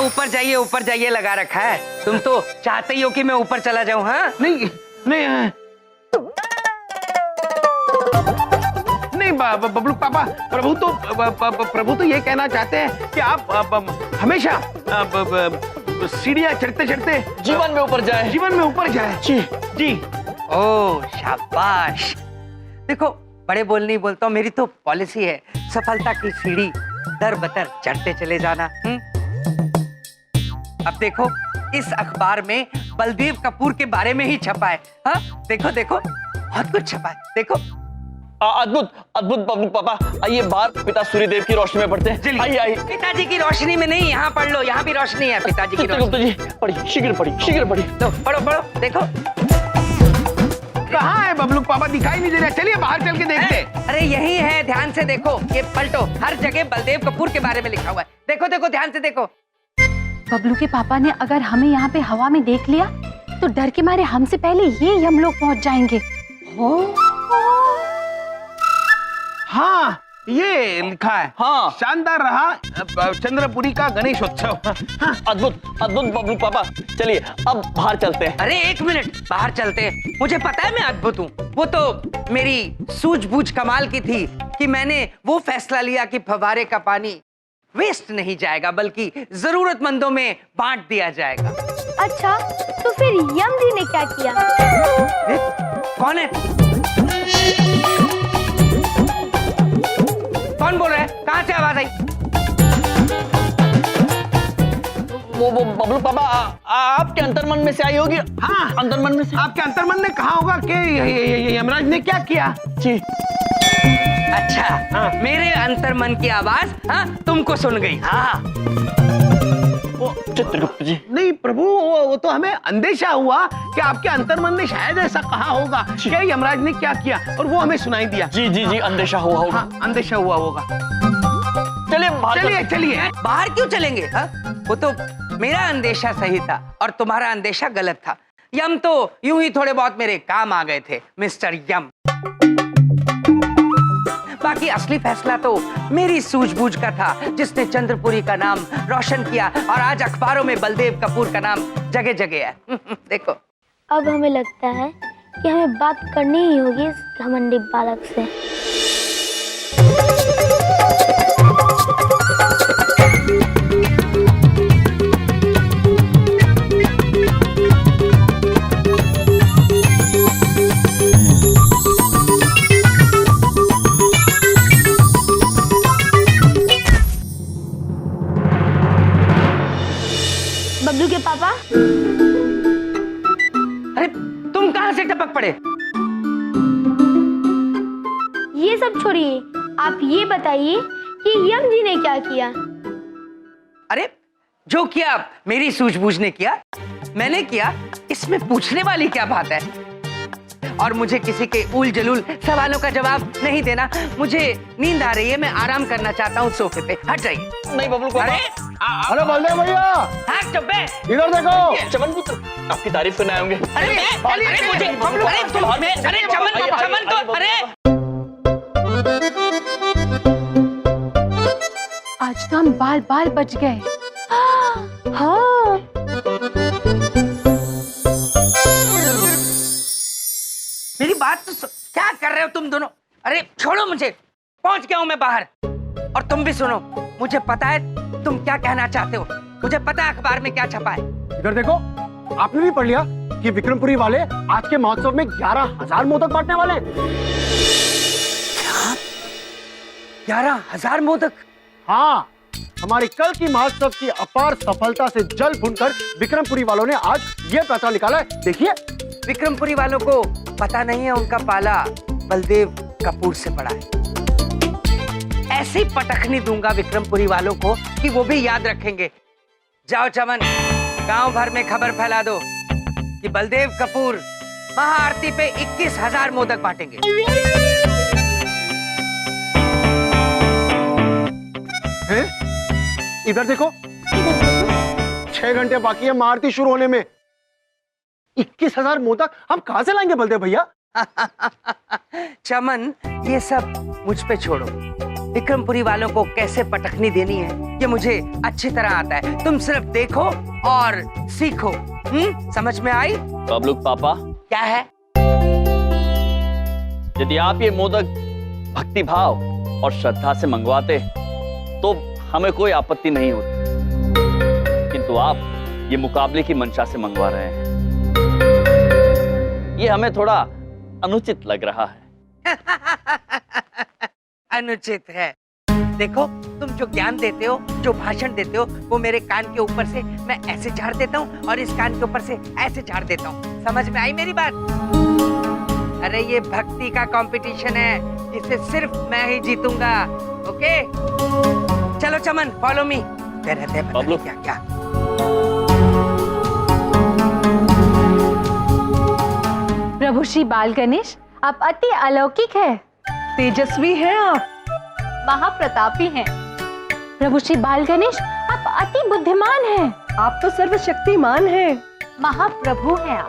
ऊपर जाइए लगा रखा है। तुम तो चाहते ही हो कि मैं ऊपर चला जाऊं। हाँ नहीं नहीं नहीं बबलू पापा, प्रभु तो ये कहना चाहते हैं कि आप हमेशा सीढ़ियाँ चढ़ते चढ़ते जीवन में ऊपर जाए। जी जी। ओ शाबाश। देखो बड़े बोल नहीं बोलता हूँ, मेरी तो पॉलिसी है सफलता की सीढ़ी दर बदर चढ़ते चले जाना। अब देखो इस अखबार में बलदेव कपूर के बारे में ही छपा है। हाँ देखो देखो बहुत कुछ छपा है, देखो। अद्भुत अद्भुत बबलू पापा, आइए बाहर पिता सूर्यदेव की रोशनी में पढ़ते हैं। आइए आइए। पिताजी की रोशनी में नहीं, यहाँ पढ़ लो, यहाँ भी रोशनी है। पिताजी की रोशनी। जी पढ़िए, शीघ्र पढ़िए। तो पढ़ो पढ़ो, देखो। कहाँ है बबलू पापा, दिखाई नहीं दे रहा। चलिए बाहर चल के देखते हैं। अरे यही है, ध्यान से देखो, ये पलटो, हर जगह बलदेव कपूर के बारे में लिखा हुआ है। देखो देखो ध्यान से देखो। बबलू के पापा ने अगर हमें यहाँ पे हवा में देख लिया तो डर के मारे हमसे पहले ये हम लोग पहुँच जाएंगे। हाँ ये लिखा है। हाँ शानदार रहा चंद्रपुरी का गणेशोत्सव। अद्भुत अद्भुत बबलू पापा, चलिए अब बाहर चलते हैं। अरे एक मिनट, बाहर चलते हैं। मुझे पता है मैं अद्भुत हूँ। वो तो मेरी सूझबूझ कमाल की थी कि मैंने वो फैसला लिया कि फव्वारे का पानी वेस्ट नहीं जाएगा बल्कि जरूरतमंदों में बांट दिया जाएगा। अच्छा तो फिर यम जी ने क्या किया? कौन है? कौन बोल रहा है? कहाँ से आवाज आई? वो बबलू पापा आपके अंतर्मन में से आई होगी। हाँ अंतर्मन में से। आपके अंतर्मन ने कहा होगा कि यमराज ने क्या किया। जी अच्छा हाँ। मेरे अंतर्मन की आवाज हाँ तुमको सुन गई। हाँ वो चित्रगुप्त जी। नहीं प्रभु, वो तो हमें अंदेशा हुआ कि आपके अंतर्मन ने शायद ऐसा कहा होगा कि यमराज ने क्या किया, और वो हमें सुनाई दिया। जी अंदेशा हुआ होगा। हाँ अंदेशा हुआ होगा। चलिए चलिए। बाहर क्यों चलेंगे? हाँ वो तो मेरा अंदेशा सही था और तुम्हारा अंदेशा गलत था। यम तो यूं ही थोड़े बहुत मेरे काम आ गए थे मिस्टर यम। बाकी असली फैसला तो मेरी सूझबूझ का था जिसने चंद्रपुरी का नाम रोशन किया और आज अखबारों में बलदेव कपूर का नाम जगह जगह है। देखो अब हमें लगता है कि हमें बात करनी ही होगी इस घमंडी बालक से। बबलू के पापा, अरे तुम कहां से टपक पड़े? ये सब छोड़िए, आप ये बताइए कि यम जी ने क्या किया? अरे जो किया मेरी सूझबूझ ने किया, मैंने किया, इसमें पूछने वाली क्या बात है? और मुझे किसी के उल जलूल सवालों का जवाब नहीं देना। मुझे नींद आ रही है, मैं आराम करना चाहता हूँ सोफे पे। हट जाइए। नहीं बबलू पापा। अरे बलदेव भैया, हाँ चुप है। इधर देखो। चमन पुत्र आपकी तारीफ करने आएंगे। अरे मुझे बबलू, अरे तुम, अरे चमन तो, अरे आज तो हम बाल बाल बच गए। हाँ मेरी बात तो क्या कर रहे हो तुम दोनों? अरे छोड़ो मुझे, पहुंच गया हूं मैं बाहर। और तुम भी सुनो, मुझे पता है तुम क्या कहना चाहते हो। मुझे पता है अखबार में क्या छपा है। इधर देखो, आपने भी पढ़ लिया कि विक्रमपुरी वाले आज के महोत्सव में 11,000 मोदक बांटने वाले हैं। 11,000 मोदक? हाँ, हमारी कल की महोत्सव की अपार सफलता से जल भुनकर विक्रमपुरी वालों ने आज ये पैसा निकाला है। देखिए, विक्रमपुरी वालों को पता नहीं है उनका पाला बलदेव कपूर से पड़ा है। ऐसी पटखनी दूंगा विक्रमपुरी वालों को कि वो भी याद रखेंगे। जाओ चमन, गांव भर में खबर फैला दो कि बलदेव कपूर महाआरती पे 21,000 मोदक बांटेंगे। इधर देखो, 6 घंटे बाकी है महाआरती शुरू होने में। 21,000 मोदक हम कहां से लाएंगे बलदेव भैया? चमन, ये सब मुझ पे छोड़ो। विक्रमपुरी वालों को कैसे पटखनी देनी है ये मुझे अच्छी तरह आता है। तुम सिर्फ देखो और सीखो। समझ में आई? बबलू पापा, क्या है? यदि आप ये मोदक भक्ति भाव और श्रद्धा से मंगवाते तो हमें कोई आपत्ति नहीं होती, किंतु आप ये मुकाबले की मंशा से मंगवा रहे हैं, ये हमें थोड़ा अनुचित लग रहा है। अनुचित है? देखो, तुम जो ज्ञान देते हो, जो भाषण देते हो, वो मेरे कान के ऊपर से मैं ऐसे झाड़ देता हूँ और इस कान के ऊपर से ऐसे झाड़ देता हूँ। समझ में आई मेरी बात? अरे ये भक्ति का कंपटीशन है, जिसे सिर्फ मैं ही जीतूंगा। ओके, चलो चमन, फॉलो मी। रहते बबलू, क्या क्या? प्रभु श्री बाल गणेश, आप अति अलौकिक है, तेजस्वी हैं आप, महाप्रतापी हैं। प्रभु श्री बाल गणेश, आप अति बुद्धिमान हैं, आप तो सर्वशक्तिमान हैं, महाप्रभु हैं आप।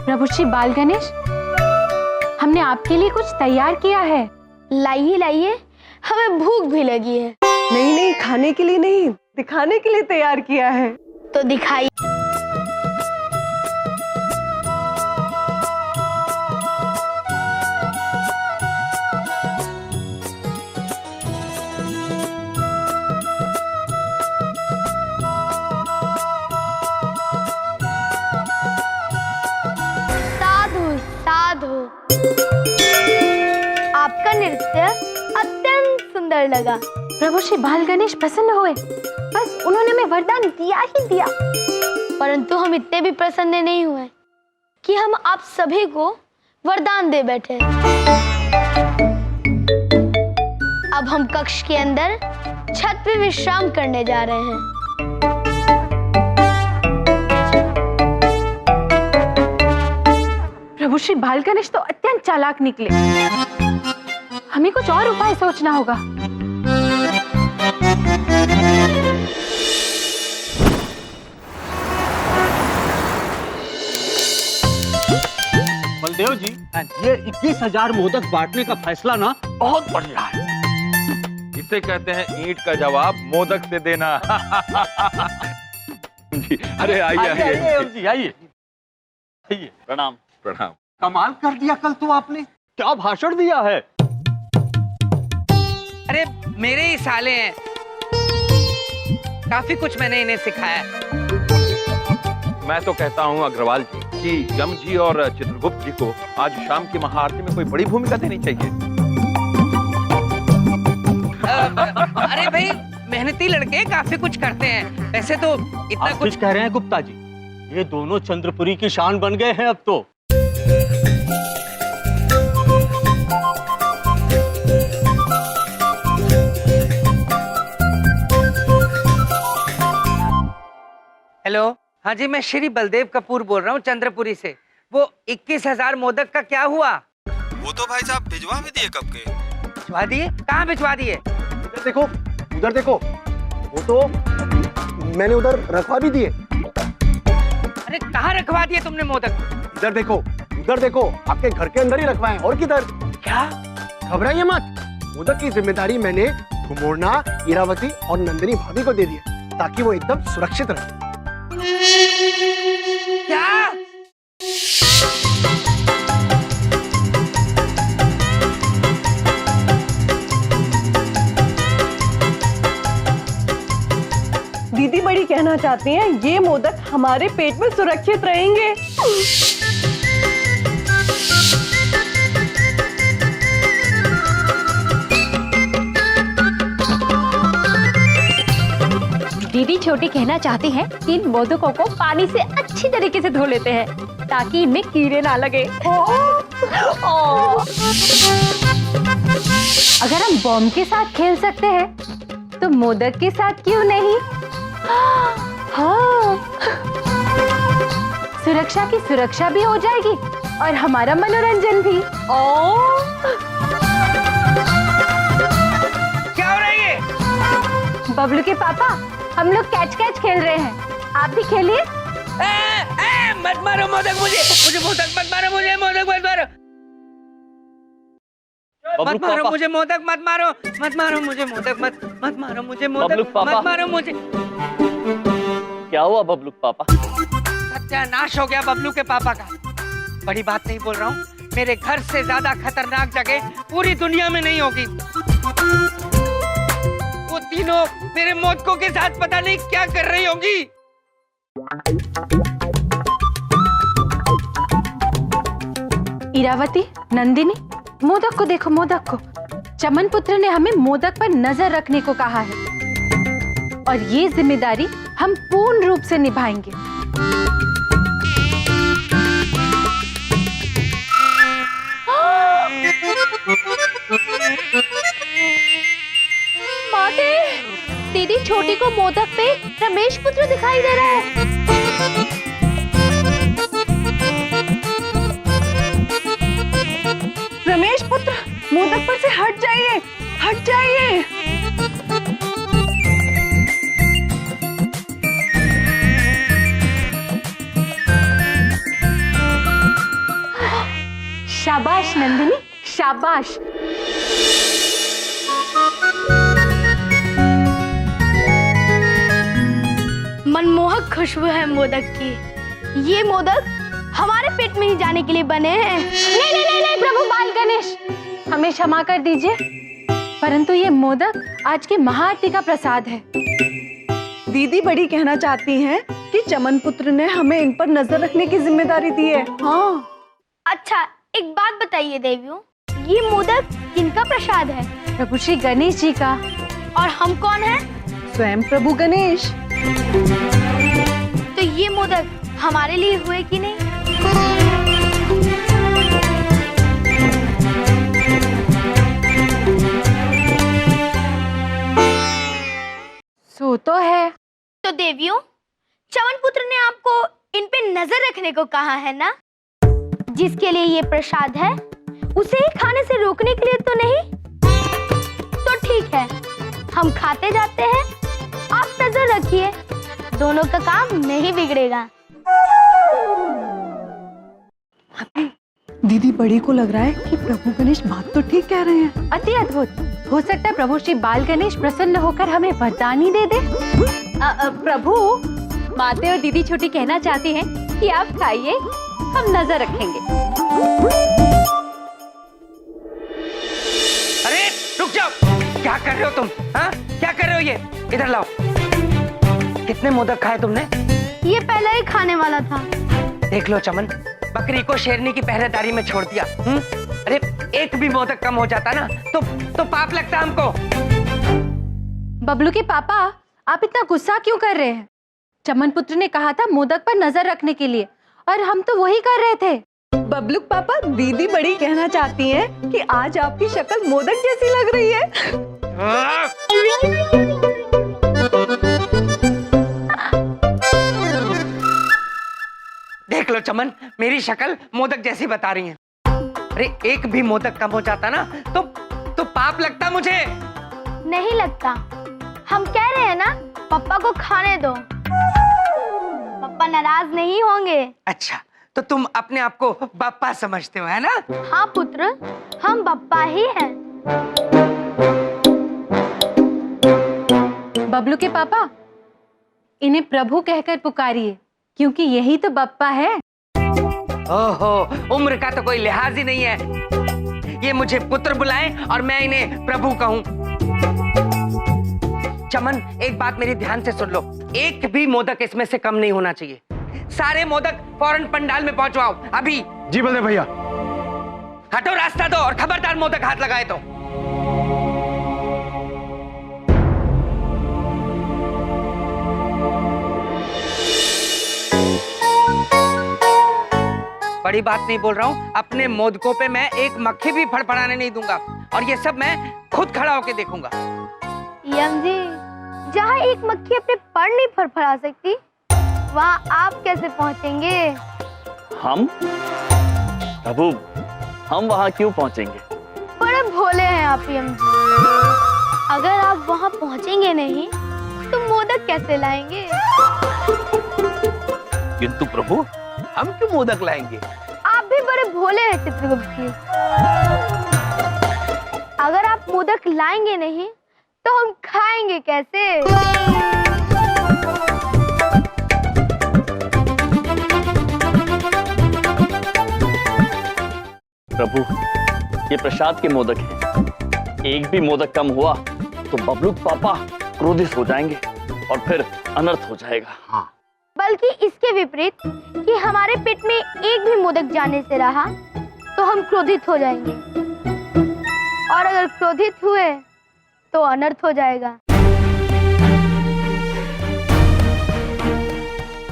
प्रभु श्री बाल गणेश, हमने आपके लिए कुछ तैयार किया है। लाइए लाइए, हमें भूख भी लगी है। नहीं नहीं, खाने के लिए नहीं, दिखाने के लिए तैयार किया है। तो दिखाइए। साधु साधु, आपका नृत्य अत्यंत सुंदर लगा। प्रभु श्री बाल गणेश प्रसन्न हुए, बस उन्होंने हमें वरदान दिया ही दिया। परंतु हम इतने भी प्रसन्न नहीं हुए कि हम आप सभी को वरदान दे बैठे। अब हम कक्ष के अंदर छत पे विश्राम करने जा रहे हैं। प्रभु श्री बाल गणेश तो अत्यंत चालाक निकले, हमें कुछ और उपाय सोचना होगा। बलदेव जी, ये 21,000 मोदक बांटने का फैसला ना बहुत बढ़िया है। इसे कहते हैं ईंट का जवाब मोदक से देना। जी, अरे आइए आइए जी, आइए। प्रणाम। प्रणाम। कमाल कर दिया कल तो आपने, क्या भाषण दिया है। अरे मेरे ही साले हैं, काफी कुछ मैंने इन्हें सिखाया। मैं तो कहता हूँ अग्रवाल जी कि यम जी और चित्रगुप्त जी को आज शाम की महाआरती में कोई बड़ी भूमिका देनी चाहिए। अरे भाई, मेहनती लड़के काफी कुछ करते हैं। वैसे तो इतना आप कुछ कह रहे हैं गुप्ता जी, ये दोनों चंद्रपुरी की शान बन गए हैं अब तो। हेलो, हाँ जी, मैं श्री बलदेव कपूर बोल रहा हूँ चंद्रपुरी से। वो 21,000 मोदक का क्या हुआ? वो तो भाई साहब भिजवा भी दिए कब के। भिजवा दिए? कहाँ भिजवा दिए? इधर देखो, उधर देखो, वो तो मैंने उधर रखवा भी दिए। अरे कहाँ रखवा दिए तुमने मोदक? इधर देखो, उधर देखो, आपके घर के अंदर ही रखवाए। और किधर? क्या? घबराइए मत, मोदक की जिम्मेदारी मैंने घुमोड़ना, इरावती और नंदिनी भाभी को दे दी है, ताकि वो एकदम सुरक्षित रहे। क्या? दीदी बड़ी कहना चाहती हैं, ये मोदक हमारे पेट में सुरक्षित रहेंगे। दीदी छोटी कहना चाहती हैं कि इन मोदकों को पानी से अच्छी तरीके से धो लेते हैं, ताकि इनमें कीड़े ना लगे। अगर हम बॉम्ब के साथ खेल सकते हैं, तो मोदक के साथ क्यों नहीं? हाँ, सुरक्षा की सुरक्षा भी हो जाएगी और हमारा मनोरंजन भी। क्या हो रहा है ये? बबलू के पापा, हम लोग कैच कैच खेल रहे हैं, आप भी खेलिए। मत मारो मोदक मुझे, मोदक मत मारो, मुझे मोदक मत मारो। बबलू मारो पापा। मुझे मोदक, मत मारो, मत मारो मुझे मोदक, मत मारो मुझे मोदक, बबलू पापा। मत मारो मुझे। क्या हुआ बबलू पापा? सत्यानाश हो गया बबलू के पापा का। बड़ी बात नहीं बोल रहा हूँ, मेरे घर से ज्यादा खतरनाक जगह पूरी दुनिया में नहीं होगी। वो तीनों मेरे मोदकों के साथ पता नहीं क्या कर रही होगी। इरावती, नंदिनी, मोदक को देखो, मोदक को। चमन पुत्र ने हमें मोदक पर नजर रखने को कहा है और ये जिम्मेदारी हम पूर्ण रूप से निभाएंगे। माते, दीदी छोटी को मोदक पे रमेश पुत्र दिखाई दे रहा है। रमेश पुत्र, मोदक पर से हट जाइए, हट जाइए। शाबाश नंदिनी, शाबाश। मनमोहक खुशबू है मोदक की। ये मोदक हमारे पेट में ही जाने के लिए बने हैं। नहीं नहीं नहीं नहीं, प्रभु बाल गणेश, हमें क्षमा कर दीजिए, परंतु ये मोदक आज के महाआरती का प्रसाद है। दीदी बड़ी कहना चाहती हैं कि चमन पुत्र ने हमें इन पर नजर रखने की जिम्मेदारी दी है। हाँ। अच्छा, एक बात बताइए देवियों, ये मोदक किनका प्रसाद है? प्रभु श्री गणेश जी का। और हम कौन हैं? स्वयं प्रभु गणेश। तो ये मोदक हमारे लिए हुए कि नहीं? सो तो है। तो देवियों, चमन पुत्र ने आपको इन पे नजर रखने को कहा है ना? जिसके लिए ये प्रसाद है उसे ही खाने से रोकने के लिए तो नहीं? तो ठीक है, हम खाते जाते हैं, आप नजर रखिए, दोनों का काम नहीं बिगड़ेगा। दीदी बड़ी को लग रहा है कि प्रभु गणेश बात तो ठीक कह रहे हैं। अति अद्भुत। हो सकता है प्रभु श्री बाल गणेश प्रसन्न होकर हमें वरदान ही दे दे। प्रभु, माते और दीदी छोटी कहना चाहती हैं कि आप खाइए, हम नजर रखेंगे। अरे रुक जाओ, क्या कर रहे हो तुम? हाँ, क्या कर रहे हो? ये इधर लाओ। कितने मोदक खाए तुमने? ये पहले ही खाने वाला था। देख लो चमन, बकरी को शेरनी की पहरेदारी में छोड़ दिया। अरे एक भी मोदक कम हो जाता ना तो पाप लगता हमको। बबलू के पापा, आप इतना गुस्सा क्यों कर रहे हैं? चमन पुत्र ने कहा था मोदक पर नजर रखने के लिए और हम तो वही कर रहे थे। बबलू पापा, दीदी बड़ी कहना चाहती हैं कि आज आपकी शक्ल मोदक जैसी लग रही है। देख लो चमन, मेरी शक्ल मोदक जैसी बता रही है। अरे एक भी मोदक कम हो जाता ना तो पाप लगता मुझे। नहीं लगता, हम कह रहे हैं ना, पापा को खाने दो, पापा नाराज नहीं होंगे। अच्छा, तो तुम अपने आप को बाप्पा समझते हो, है ना? हाँ पुत्र, हम बप्पा ही हैं। बबलू के पापा, इन्हें प्रभु कहकर पुकारिए, क्योंकि यही तो बप्पा है। ओहो, उम्र का तो कोई लिहाज ही नहीं है। ये मुझे पुत्र बुलाएं और मैं इन्हें प्रभु कहूं। चमन, एक बात मेरी ध्यान से सुन लो, एक भी मोदक इसमें से कम नहीं होना चाहिए। सारे मोदक फौरन पंडाल में पहुंचवाओ अभी। जी बलदेव भैया। हटो, रास्ता दो और खबरदार मोदक हाथ लगाए तो। बड़ी बात नहीं बोल रहा हूँ, अपने मोदकों पे मैं एक मक्खी भी फड़फड़ाने नहीं दूंगा और ये सब मैं खुद खड़ा होके देखूंगा। यम जी, जहाँ एक मक्खी अपने पर नहीं फड़फड़ा सकती, वहाँ आप कैसे पहुँचेंगे? हम? प्रभु, हम वहाँ क्यों पहुँचेंगे? बड़े भोले हैं आप यम जी। अगर आप वहाँ पहुँचेंगे नहीं तो मोदक कैसे लाएंगे? किंतु प्रभु, हम क्यों मोदक लाएंगे? आप भी बड़े भोले हैं चित्रगुप्त जी। मोदक लाएंगे नहीं तो हम खाएंगे कैसे? प्रभु, ये प्रसाद के मोदक हैं। एक भी मोदक कम हुआ तो बबलू पापा क्रोधित हो जाएंगे और फिर अनर्थ हो जाएगा। बल्कि इसके विपरीत कि हमारे पेट में एक भी मोदक जाने से रहा तो हम क्रोधित हो जाएंगे, और अगर क्रोधित हुए तो अनर्थ हो जाएगा।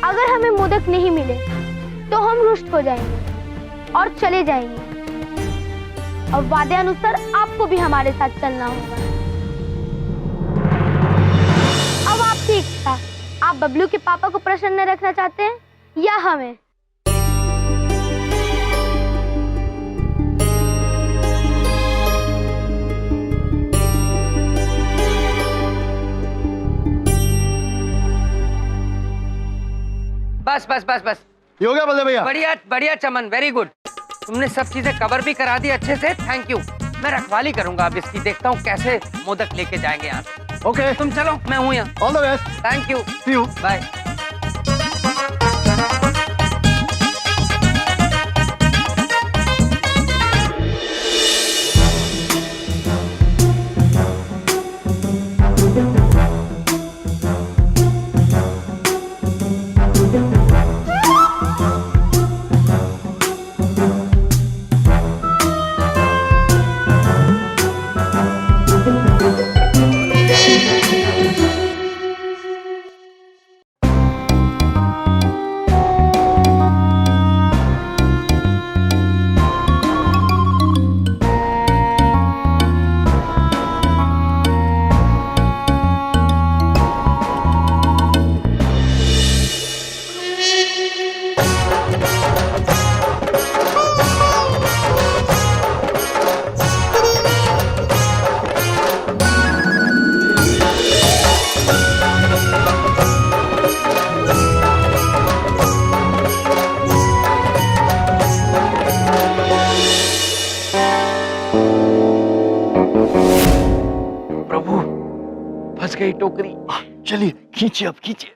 अगर हमें मोदक नहीं मिले तो हम रुष्ट हो जाएंगे और चले जाएंगे, और वादे अनुसार आपको भी हमारे साथ चलना होगा। अब आपकी इच्छा, आप बबलू के पापा को प्रसन्न रखना चाहते हैं या हमें? बस बस बस बस, ये हो गया बलदेव भैया? बढ़िया बढ़िया चमन, वेरी गुड। तुमने सब चीजें कवर भी करा दी अच्छे से, थैंक यू। मैं रखवाली करूंगा अब इसकी, देखता हूँ कैसे मोदक लेके जाएंगे यहाँ से। ओके, तुम चलो, मैं हूँ यहाँ। All the best. Thank you, see you. Bye. प्रभु, फंस गई टोकरी। चलिए, खींचे अब खींचे।